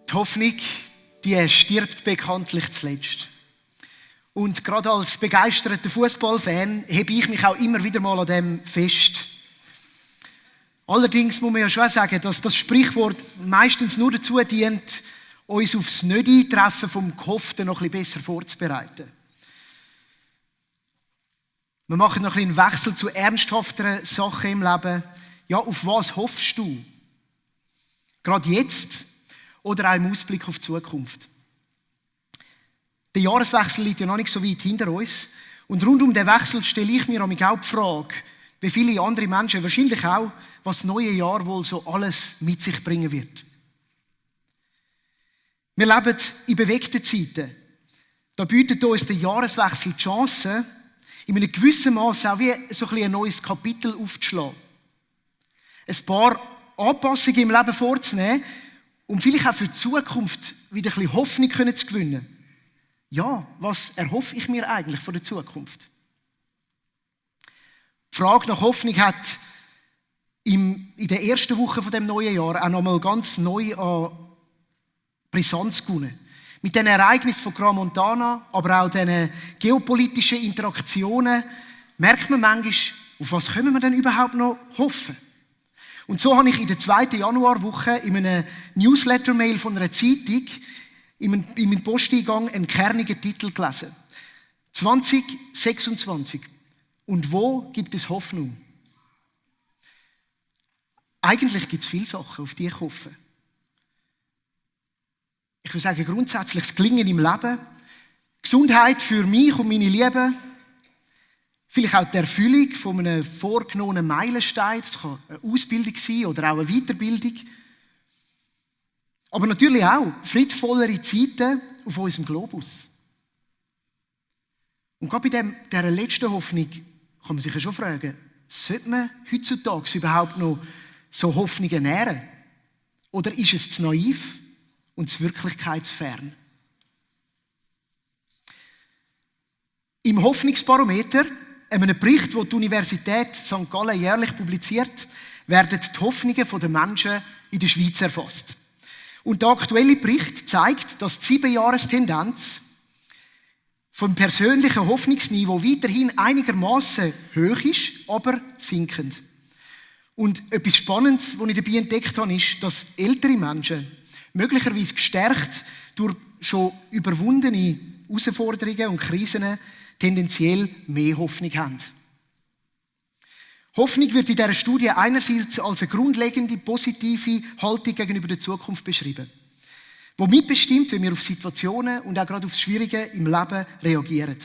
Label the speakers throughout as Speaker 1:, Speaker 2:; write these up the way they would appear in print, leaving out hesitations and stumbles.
Speaker 1: Die Hoffnung, die stirbt bekanntlich zuletzt. Und gerade als begeisterter Fußballfan hebe ich mich auch immer wieder mal an dem fest. Allerdings muss man ja schon sagen, dass das Sprichwort meistens nur dazu dient, uns auf das Nicht-Eintreffen vom Gehofften noch ein bisschen besser vorzubereiten. Wir machen noch ein bisschen einen Wechsel zu ernsthafteren Sachen im Leben. Ja, auf was hoffst du? Gerade jetzt oder auch im Ausblick auf die Zukunft? Der Jahreswechsel liegt ja noch nicht so weit hinter uns. Und rund um den Wechsel stelle ich mir auch die Frage, wie viele andere Menschen wahrscheinlich auch, was das neue Jahr wohl so alles mit sich bringen wird. Wir leben in bewegten Zeiten. Da bietet uns der Jahreswechsel die Chance, in einem gewissen Maß auch wie so ein neues Kapitel aufzuschlagen. Ein paar Anpassungen im Leben vorzunehmen, um vielleicht auch für die Zukunft wieder ein bisschen Hoffnung zu gewinnen. Ja, was erhoffe ich mir eigentlich von der Zukunft? Die Frage nach Hoffnung hat in der ersten Woche von dem neuen Jahr auch nochmal ganz neu an Brisanz gewonnen. Mit den Ereignissen von Crans-Montana, aber auch den geopolitischen Interaktionen, merkt man manchmal, auf was können wir denn überhaupt noch hoffen? Und so habe ich in der 2. Januarwoche in einem Newsletter-Mail von einer Zeitung in meinem Posteingang einen kernigen Titel gelesen. 2026. Und wo gibt es Hoffnung? Eigentlich gibt es viele Sachen, auf die ich hoffe. Ich würde sagen, grundsätzlich das Gelingen im Leben, Gesundheit für mich und meine Lieben, vielleicht auch die Erfüllung von einem vorgenommenen Meilenstein, das kann eine Ausbildung sein oder auch eine Weiterbildung. Aber natürlich auch friedvollere Zeiten auf unserem Globus. Und gerade bei dieser letzten Hoffnung kann man sich ja schon fragen, sollte man heutzutage überhaupt noch so Hoffnungen nähren? Oder ist es zu naiv und zu wirklichkeitsfern? Im Hoffnungsbarometer, einem Bericht, den die Universität St. Gallen jährlich publiziert, werden die Hoffnungen der Menschen in der Schweiz erfasst. Und der aktuelle Bericht zeigt, dass die 7-Jahres-Tendenz vom persönlichen Hoffnungsniveau weiterhin einigermaßen hoch ist, aber sinkend. Und etwas Spannendes, was ich dabei entdeckt habe, ist, dass ältere Menschen, möglicherweise gestärkt durch schon überwundene Herausforderungen und Krisen, tendenziell mehr Hoffnung haben. Hoffnung wird in dieser Studie einerseits als eine grundlegende, positive Haltung gegenüber der Zukunft beschrieben, die mitbestimmt, wie wir auf Situationen und auch gerade auf das Schwierige im Leben reagieren.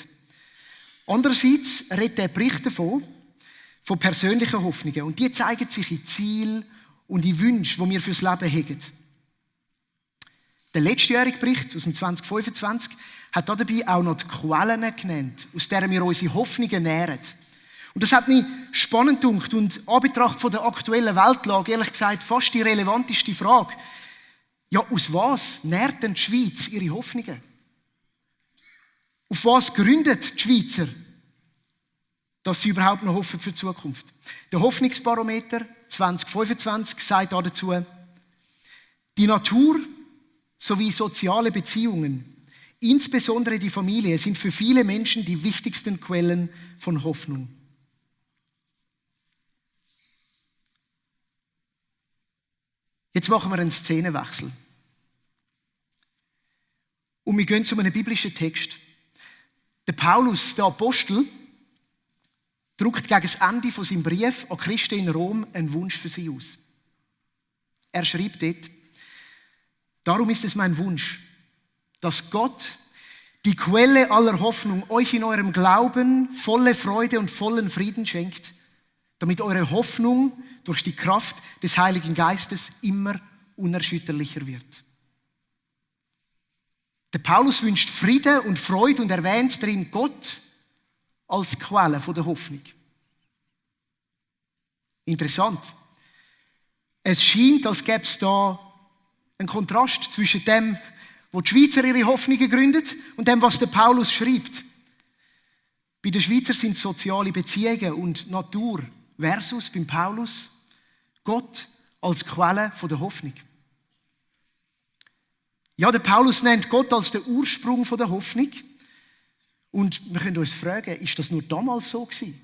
Speaker 1: Andererseits redet der Bericht davon, von persönlichen Hoffnungen. Und die zeigen sich in Zielen und in Wünschen, die wir fürs Leben haben. Der letztjährige Bericht aus dem 2025 hat dabei auch noch die Quellen genannt, aus denen wir unsere Hoffnungen nähren. Und das hat mich spannend gedacht und in Anbetracht von der aktuellen Weltlage, ehrlich gesagt, fast die relevanteste Frage. Ja, aus was nährt denn die Schweiz ihre Hoffnungen? Auf was gründet die Schweizer, dass sie überhaupt noch hoffen für die Zukunft? Der Hoffnungsbarometer 2025 sagt dazu, die Natur sowie soziale Beziehungen, insbesondere die Familie, sind für viele Menschen die wichtigsten Quellen von Hoffnung. Jetzt machen wir einen Szenenwechsel. Und wir gehen zu einem biblischen Text. Der Paulus, der Apostel, drückt gegen das Ende von seinem Brief an Christen in Rom einen Wunsch für sie aus. Er schreibt dort, darum ist es mein Wunsch, dass Gott, die Quelle aller Hoffnung, euch in eurem Glauben volle Freude und vollen Frieden schenkt, damit eure Hoffnung durch die Kraft des Heiligen Geistes immer unerschütterlicher wird. Der Paulus wünscht Friede und Freude und erwähnt darin Gott als Quelle der Hoffnung. Interessant. Es scheint, als gäbe es da einen Kontrast zwischen dem, wo die Schweizer ihre Hoffnungen gründet, und dem, was der Paulus schreibt. Bei den Schweizer sind soziale Beziehungen und Natur versus beim Paulus Gott als Quelle der Hoffnung. Ja, der Paulus nennt Gott als den Ursprung der Hoffnung. Und wir können uns fragen, ist das nur damals so gewesen?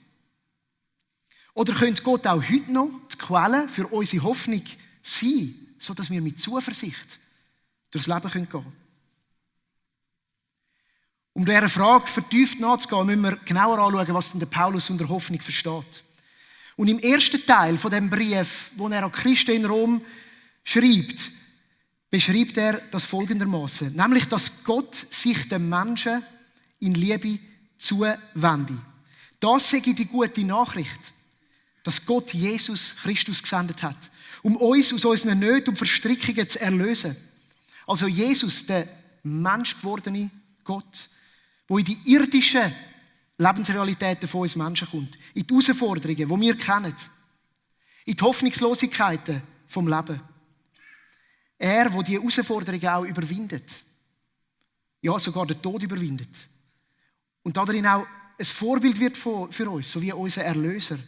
Speaker 1: Oder könnte Gott auch heute noch die Quelle für unsere Hoffnung sein, sodass wir mit Zuversicht durchs Leben gehen können? Um dieser Frage vertieft nachzugehen, müssen wir genauer anschauen, was denn der Paulus unter Hoffnung versteht. Und im ersten Teil von dem Brief, wo er an Christen in Rom schreibt, beschreibt er das folgendermaßen, nämlich, dass Gott sich den Menschen in Liebe zuwende. Das sei die gute Nachricht, dass Gott Jesus Christus gesendet hat, um uns aus unseren Nöten und Verstrickungen zu erlösen. Also Jesus, der menschgewordene Gott, der in die irdischen Lebensrealitäten von uns Menschen kommt, in die Herausforderungen, die wir kennen, in die Hoffnungslosigkeiten vom Leben. Er, der diese Herausforderungen auch überwindet. Ja, sogar den Tod überwindet. Und darin auch ein Vorbild wird für uns, so wie unser Erlöser.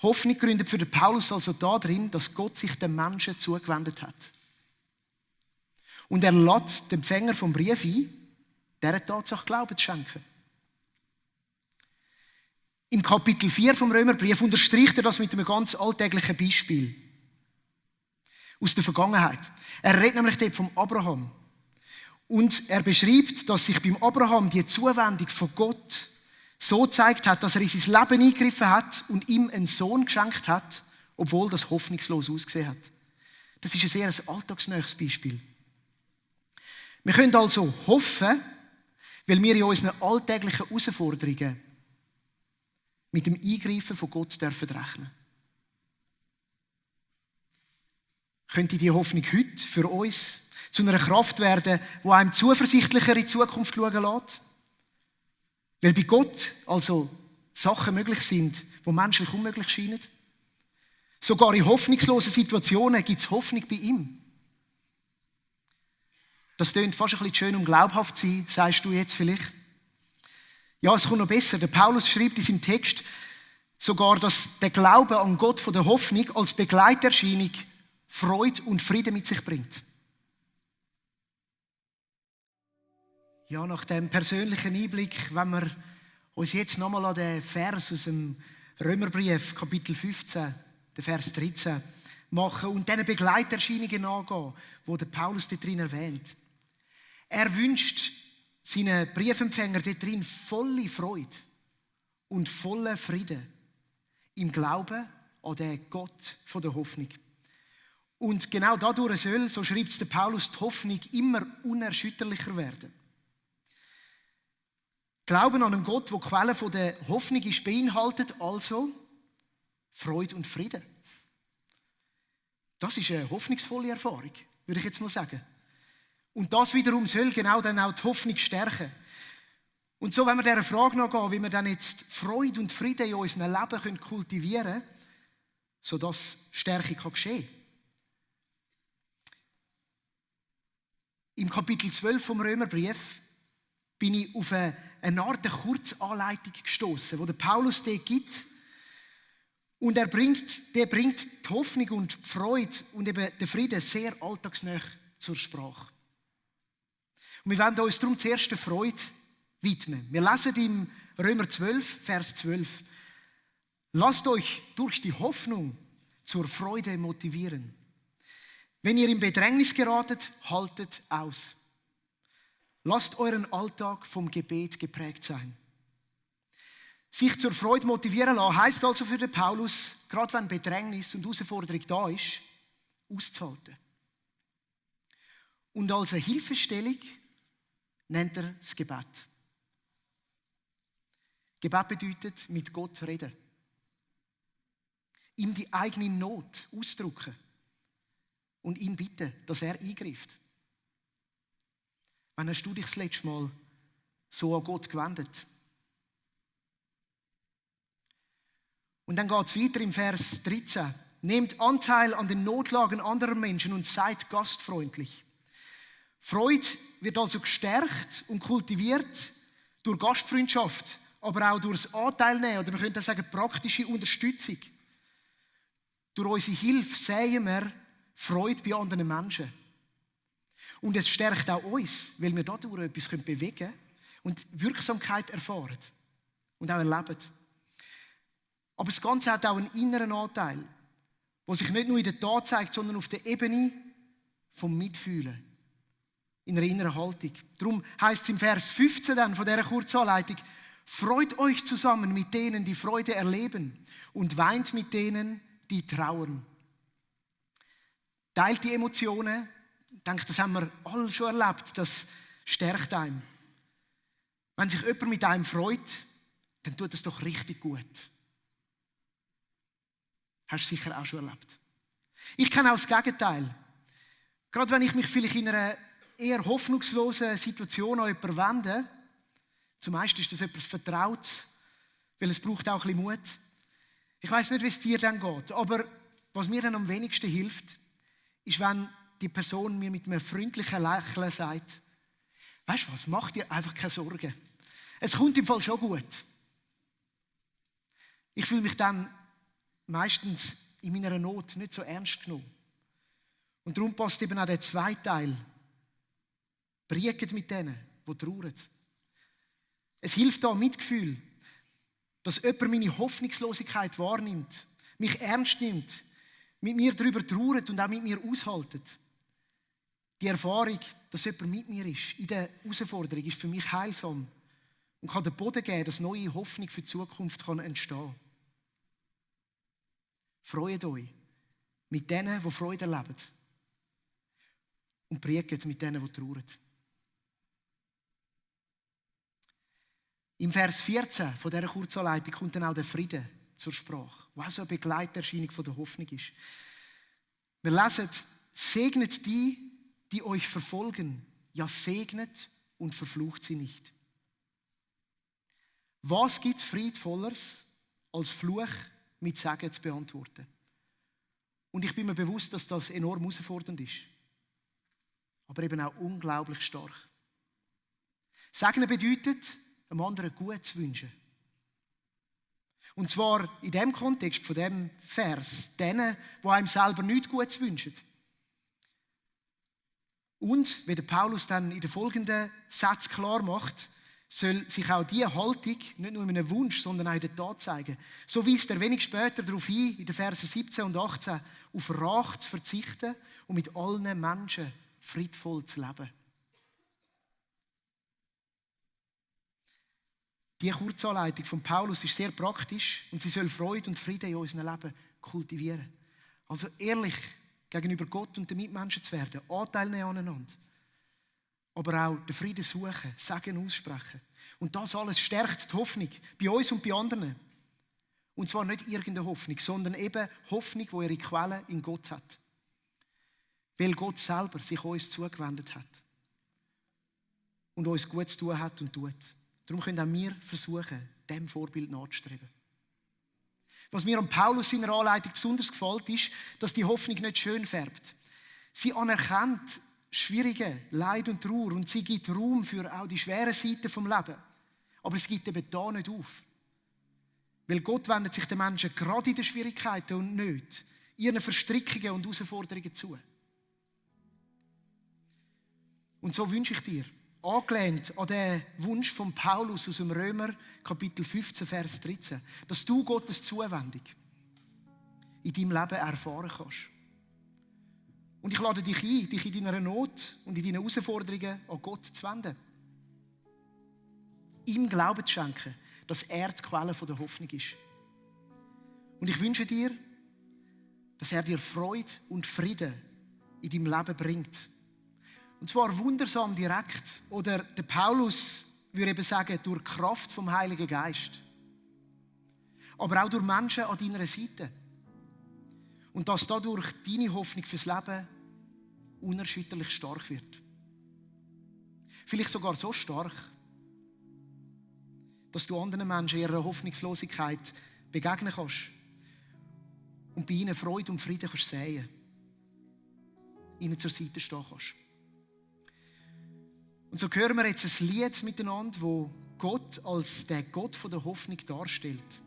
Speaker 1: Hoffnung gründet für den Paulus also darin, dass Gott sich den Menschen zugewendet hat. Und er lädt den Empfänger vom Brief ein, dieser Tatsache Glauben zu schenken. Im Kapitel 4 vom Römerbrief unterstreicht er das mit einem ganz alltäglichen Beispiel aus der Vergangenheit. Er redet nämlich dort vom Abraham. Und er beschreibt, dass sich beim Abraham die Zuwendung von Gott so gezeigt hat, dass er in sein Leben eingegriffen hat und ihm einen Sohn geschenkt hat, obwohl das hoffnungslos ausgesehen hat. Das ist ein sehr alltagsnähes Beispiel. Wir können also hoffen, weil wir in unseren alltäglichen Herausforderungen mit dem Eingreifen von Gott dürfen rechnen. Könnte die Hoffnung heute für uns zu einer Kraft werden, die einem zuversichtlicher in die Zukunft schauen lässt? Weil bei Gott also Sachen möglich sind, die menschlich unmöglich scheinen. Sogar in hoffnungslosen Situationen gibt es Hoffnung bei ihm. Das klingt fast ein bisschen schön, um glaubhaft zu sein, sagst du jetzt vielleicht. Ja, es kommt noch besser. Der Paulus schreibt in seinem Text sogar, dass der Glaube an Gott von der Hoffnung als Begleiterscheinung Freude und Frieden mit sich bringt. Ja, nach dem persönlichen Einblick, wenn wir uns jetzt nochmal an den Vers aus dem Römerbrief, Kapitel 15, den Vers 13, machen und diesen Begleiterscheinungen angehen, die der Paulus dort drin erwähnt. Er wünscht seinen Briefempfänger dort drin volle Freude und volle Frieden im Glauben an den Gott von der Hoffnung. Und genau dadurch soll, so schreibt es der Paulus, die Hoffnung immer unerschütterlicher werden. Glauben an einen Gott, der die Quelle von der Hoffnung ist, beinhaltet also Freude und Frieden. Das ist eine hoffnungsvolle Erfahrung, würde ich jetzt mal sagen. Und das wiederum soll genau dann auch die Hoffnung stärken. Und so, wenn wir dieser Frage nachgehen, wie wir dann jetzt Freude und Frieden in unserem Leben kultivieren können, sodass Stärke geschehen kann. Im Kapitel 12 vom Römerbrief bin ich auf eine Art Kurzanleitung gestoßen, wo der Paulus die gibt. Und der bringt die Hoffnung und die Freude und eben den Frieden sehr alltagsnah zur Sprache. Und wir wollen uns darum zuerst der Freude widmen. Wir lesen im Römer 12, Vers 12. Lasst euch durch die Hoffnung zur Freude motivieren. Wenn ihr in Bedrängnis geratet, haltet aus. Lasst euren Alltag vom Gebet geprägt sein. Sich zur Freude motivieren lassen, heisst also für den Paulus, gerade wenn Bedrängnis und Herausforderung da ist, auszuhalten. Und als eine Hilfestellung nennt er das Gebet. Gebet bedeutet, mit Gott reden. Ihm die eigene Not ausdrücken. Und ihn bitten, dass er eingreift. Wann hast du dich das letzte Mal so an Gott gewendet? Und dann geht es weiter im Vers 13. Nehmt Anteil an den Notlagen anderer Menschen und seid gastfreundlich. Freude wird also gestärkt und kultiviert durch Gastfreundschaft, aber auch durch das Anteilnehmen, oder wir könnten sagen praktische Unterstützung. Durch unsere Hilfe sehen wir Freude bei anderen Menschen. Und es stärkt auch uns, weil wir dadurch etwas bewegen können und Wirksamkeit erfahren und auch erleben. Aber das Ganze hat auch einen inneren Anteil, der sich nicht nur in der Tat zeigt, sondern auf der Ebene vom Mitfühlen, in einer inneren Haltung. Darum heisst es im Vers 15 dann von dieser Kurzanleitung: Freut euch zusammen mit denen, die Freude erleben, und weint mit denen, die trauern. Teilt die Emotionen. Ich denke, das haben wir alle schon erlebt. Das stärkt einem. Wenn sich jemand mit einem freut, dann tut es doch richtig gut. Hast du sicher auch schon erlebt. Ich kenne auch das Gegenteil. Gerade wenn ich mich vielleicht in einer eher hoffnungslosen Situation an jemanden wende, zumeist ist das etwas Vertrautes, weil es braucht auch ein bisschen Mut. Ich weiss nicht, wie es dir dann geht, aber was mir dann am wenigsten hilft, ist, wenn die Person mir mit einem freundlichen Lächeln sagt: Weißt du was, mach dir einfach keine Sorgen. Es kommt im Fall schon gut. Ich fühle mich dann meistens in meiner Not nicht so ernst genommen. Und darum passt eben auch der zweite Teil. Brieket mit denen, die trauern. Es hilft da Mitgefühl, dass jemand meine Hoffnungslosigkeit wahrnimmt, mich ernst nimmt, mit mir darüber trauert und auch mit mir aushaltet. Die Erfahrung, dass jemand mit mir ist, in der Herausforderung, ist für mich heilsam und kann den Boden geben, dass neue Hoffnung für die Zukunft entstehen kann. Freut euch mit denen, die Freude erleben. Und brieket mit denen, die trauern. Im Vers 14 von dieser Kurzanleitung kommt dann auch der Friede zur Sprache, was so eine Begleiterscheinung von der Hoffnung ist. Wir lesen: Segnet die, die euch verfolgen, ja segnet und verflucht sie nicht. Was gibt es Friedvolleres, als Fluch mit Segen zu beantworten? Und ich bin mir bewusst, dass das enorm herausfordernd ist. Aber eben auch unglaublich stark. Segnen bedeutet, einem anderen gut zu wünschen. Und zwar in dem Kontext von dem Vers, denen, die einem selber nichts Gutes wünschen. Und, wie der Paulus dann in den folgenden Sätzen klar macht, soll sich auch diese Haltung nicht nur in einem Wunsch, sondern auch in der Tat zeigen. So weist er wenig später darauf hin, in den Versen 17 und 18, auf Rache zu verzichten und mit allen Menschen friedvoll zu leben. Die Kurzanleitung von Paulus ist sehr praktisch und sie soll Freude und Frieden in unserem Leben kultivieren. Also ehrlich gegenüber Gott und den Mitmenschen zu werden, Anteil nehmen aneinander. Aber auch den Frieden suchen, Segen aussprechen. Und das alles stärkt die Hoffnung bei uns und bei anderen. Und zwar nicht irgendeine Hoffnung, sondern eben Hoffnung, die ihre Quelle in Gott hat. Weil Gott selber sich uns zugewendet hat. Und uns gut zu tun hat und tut. Darum können auch wir versuchen, dem Vorbild nachzustreben. Was mir an Paulus seiner Anleitung besonders gefällt, ist, dass die Hoffnung nicht schön färbt. Sie anerkennt schwierige Leid und Trauer und sie gibt Raum für auch die schweren Seiten vom Leben. Aber es gibt eben da nicht auf. Weil Gott wendet sich den Menschen gerade in den Schwierigkeiten und nicht ihren Verstrickungen und Herausforderungen zu. Und so wünsche ich dir, angelehnt an den Wunsch von Paulus aus dem Römer, Kapitel 15, Vers 13, dass du Gottes Zuwendung in deinem Leben erfahren kannst. Und ich lade dich ein, dich in deiner Not und in deinen Herausforderungen an Gott zu wenden. Ihm Glauben zu schenken, dass er die Quelle der Hoffnung ist. Und ich wünsche dir, dass er dir Freude und Frieden in deinem Leben bringt. Und zwar wundersam direkt. Oder der Paulus würde eben sagen, durch die Kraft vom Heiligen Geist. Aber auch durch Menschen an deiner Seite. Und dass dadurch deine Hoffnung fürs Leben unerschütterlich stark wird. Vielleicht sogar so stark, dass du anderen Menschen ihrer Hoffnungslosigkeit begegnen kannst und bei ihnen Freude und Frieden kannst säen. Ihnen zur Seite stehen kannst. Und so hören wir jetzt ein Lied miteinander, wo Gott als der Gott der Hoffnung darstellt,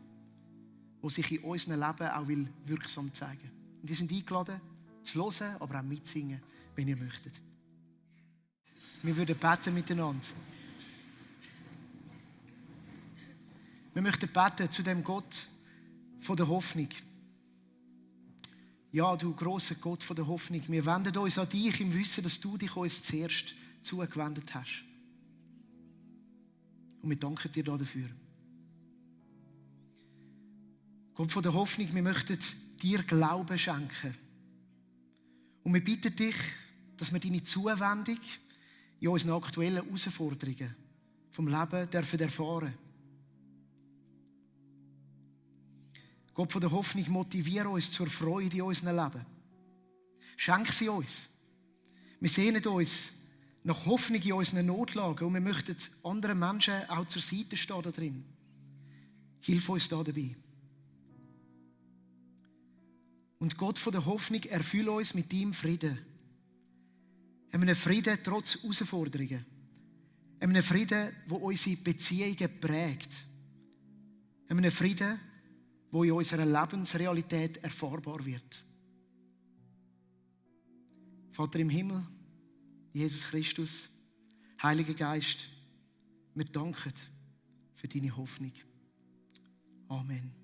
Speaker 1: wo sich in unserem Leben auch wirksam zeigen will. Und wir sind eingeladen, zu hören, aber auch mitzusingen, wenn ihr möchtet. Wir würden beten miteinander. Wir möchten beten zu dem Gott von der Hoffnung. Ja, du grosser Gott von der Hoffnung, wir wenden uns an dich im Wissen, dass du dich uns zuerst zugewendet hast. Und wir danken dir dafür. Gott von der Hoffnung, wir möchten dir Glauben schenken. Und wir bitten dich, dass wir deine Zuwendung in unseren aktuellen Herausforderungen vom Leben dürfen erfahren. Gott von der Hoffnung, motiviere uns zur Freude in unserem Leben. Schenk sie uns. Wir sehnen uns nach Hoffnung in unseren Notlagen und wir möchten anderen Menschen auch zur Seite stehen da drin. Hilf uns da dabei. Und Gott von der Hoffnung, erfülle uns mit deinem Frieden. Einem Frieden trotz Herausforderungen. Einem Frieden, der unsere Beziehungen prägt. Einem Frieden, der in unserer Lebensrealität erfahrbar wird. Vater im Himmel, Jesus Christus, Heiliger Geist, wir danken für deine Hoffnung. Amen.